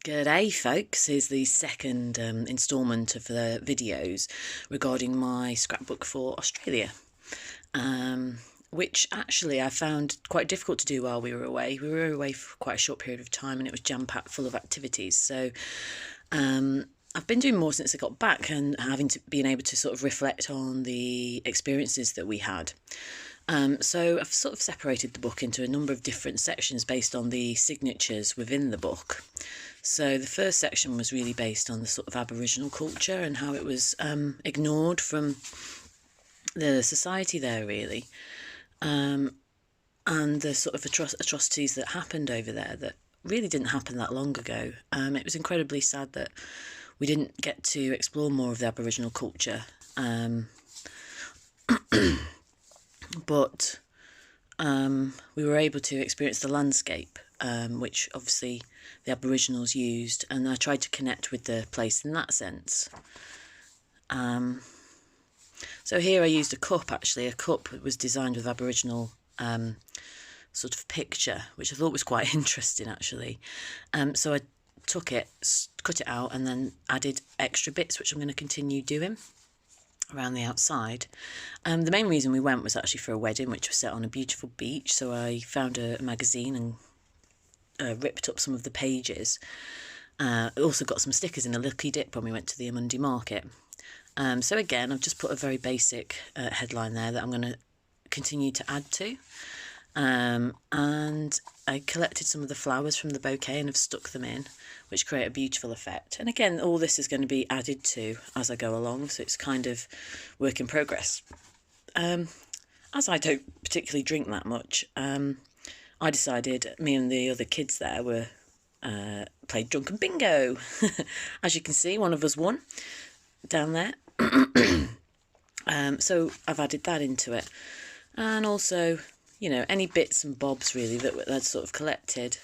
G'day folks, here's the second instalment of the videos regarding my scrapbook for Australia, which actually I found quite difficult to do while we were away. We were away for quite a short period of time and it was jam-packed full of activities, so I've been doing more since I got back and been able to sort of reflect on the experiences that we had. So I've sort of separated the book into a number of different sections based on the signatures within the book. So the first section was really based on the sort of Aboriginal culture and how it was ignored from the society there, really, and the sort of atrocities that happened over there that really didn't happen that long ago. It was incredibly sad that we didn't get to explore more of the Aboriginal culture, but we were able to experience the landscape, which obviously the Aboriginals used, and I tried to connect with the place in that sense. So here I used a cup, actually. A cup was designed with Aboriginal sort of picture, which I thought was quite interesting, actually. So I took it, cut it out, and then added extra bits, which I'm going to continue doing around the outside. The main reason we went was actually for a wedding, which was set on a beautiful beach, so I found a magazine and ripped up some of the pages. Also got some stickers in a lucky dip when we went to the Monday market. So again, I've just put a very basic headline there that I'm going to continue to add to. And I collected some of the flowers from the bouquet and have stuck them in, which create a beautiful effect. And again, all this is going to be added to as I go along, so it's kind of work in progress. As I don't particularly drink that much, I decided, me and the other kids there played drunken bingo. As you can see, one of us won down there. So I've added that into it, and also, you know, any bits and bobs really that I'd sort of collected.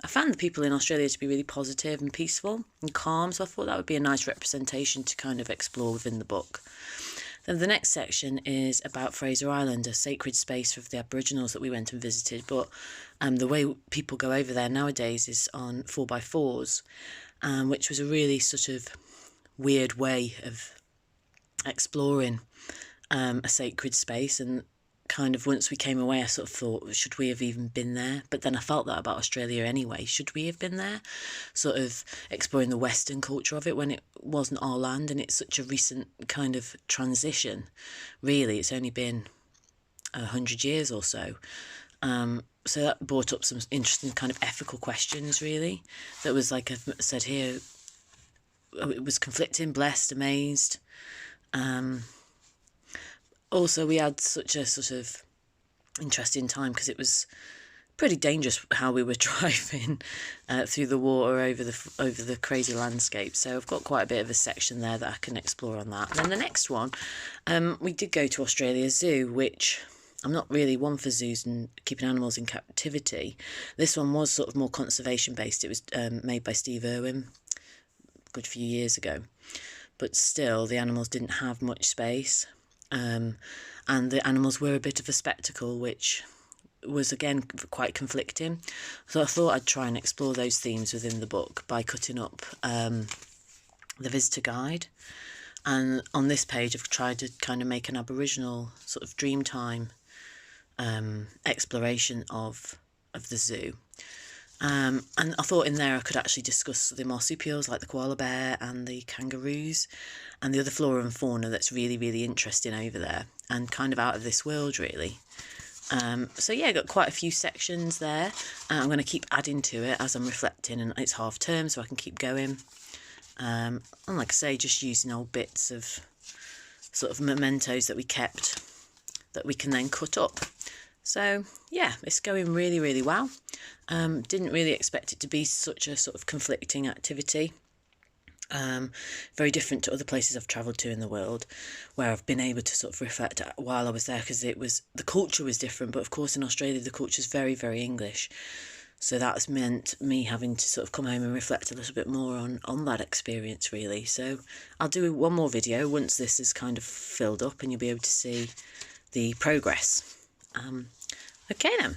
I found the people in Australia to be really positive and peaceful and calm, so I thought that would be a nice representation to kind of explore within the book. Then the next section is about Fraser Island, a sacred space for the Aboriginals that we went and visited, but the way people go over there nowadays is on 4x4s, which was a really sort of weird way of exploring a sacred space. And kind of once we came away, I sort of thought, should we have even been there? But then I felt that about Australia anyway. Should we have been there? Sort of exploring the Western culture of it when it wasn't our land, and it's such a recent kind of transition. Really, it's only been 100 years or so. So that brought up some interesting kind of ethical questions, really. That was, like I've said here, it was conflicting, blessed, amazed. Also, we had such a sort of interesting time because it was pretty dangerous how we were driving through the water over the crazy landscape. So I've got quite a bit of a section there that I can explore on that. And then the next one, we did go to Australia Zoo, which I'm not really one for zoos and keeping animals in captivity. This one was sort of more conservation based. It was made by Steve Irwin a good few years ago, but still the animals didn't have much space. And the animals were a bit of a spectacle, which was again quite conflicting. So I thought I'd try and explore those themes within the book by cutting up the visitor guide. And on this page I've tried to kind of make an Aboriginal sort of dreamtime exploration of the zoo. And I thought in there I could actually discuss the marsupials like the koala bear and the kangaroos and the other flora and fauna that's really, really interesting over there and kind of out of this world, really. So yeah, got quite a few sections there. I'm going to keep adding to it as I'm reflecting, and it's half term so I can keep going. And like I say, just using old bits of sort of mementos that we kept that we can then cut up. So yeah, it's going really, really well. Didn't really expect it to be such a sort of conflicting activity. Very different to other places I've travelled to in the world, where I've been able to sort of reflect while I was there, because the culture was different. But of course in Australia the culture is very, very English. So that's meant me having to sort of come home and reflect a little bit more on that experience, really. So I'll do one more video once this is kind of filled up and you'll be able to see the progress. Okay then.